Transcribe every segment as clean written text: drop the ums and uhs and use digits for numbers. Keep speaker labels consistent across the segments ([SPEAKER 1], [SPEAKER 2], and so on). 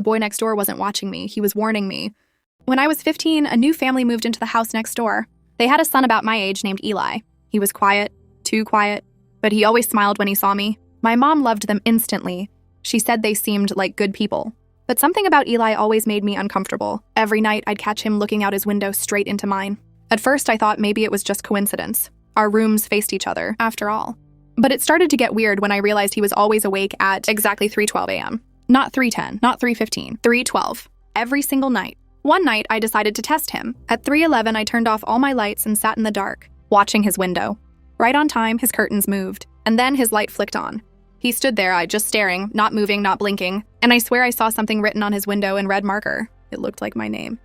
[SPEAKER 1] The boy next door wasn't watching me, he was warning me. When I was 15, a new family moved into the house next door. They had a son about my age named Eli. He was quiet, too quiet, but he always smiled when he saw me. My mom loved them instantly. She said they seemed like good people. But something about Eli always made me uncomfortable. Every night, I'd catch him looking out his window straight into mine. At first, I thought maybe it was just coincidence. Our rooms faced each other, after all. But it started to get weird when I realized he was always awake at exactly 3:12 a.m. Not 3:10, not 3:15, 3:12. Every single night. One night, I decided to test him. At 3:11, I turned off all my lights and sat in the dark, watching his window. Right on time, his curtains moved, and then his light flicked on. He stood there, just staring, not moving, not blinking, and I swear I saw something written on his window in red marker. It looked like my name.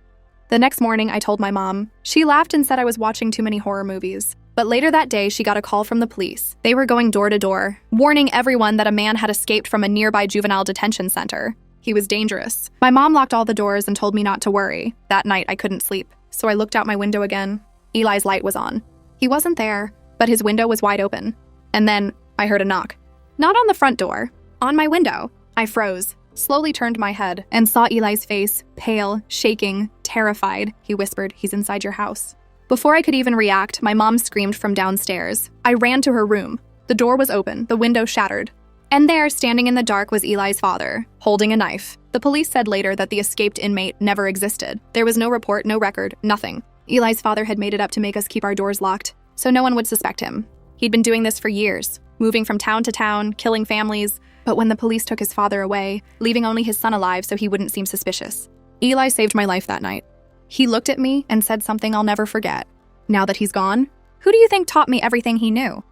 [SPEAKER 1] The next morning, I told my mom. She laughed and said I was watching too many horror movies. But later that day, she got a call from the police. They were going door to door, warning everyone that a man had escaped from a nearby juvenile detention center. He was dangerous. My mom locked all the doors and told me not to worry. That night, I couldn't sleep, so I looked out my window again. Eli's light was on. He wasn't there, but his window was wide open. And then I heard a knock. Not on the front door, on my window. I froze, slowly turned my head, and saw Eli's face, pale, shaking, terrified. He whispered, "He's inside your house." Before I could even react, my mom screamed from downstairs. I ran to her room. The door was open, the window shattered. And there, standing in the dark, was Eli's father, holding a knife. The police said later that the escaped inmate never existed. There was no report, no record, nothing. Eli's father had made it up to make us keep our doors locked, so no one would suspect him. He'd been doing this for years, moving from town to town, killing families. But when the police took his father away, leaving only his son alive so he wouldn't seem suspicious, Eli saved my life that night. He looked at me and said something I'll never forget. Now that he's gone, who do you think taught me everything he knew?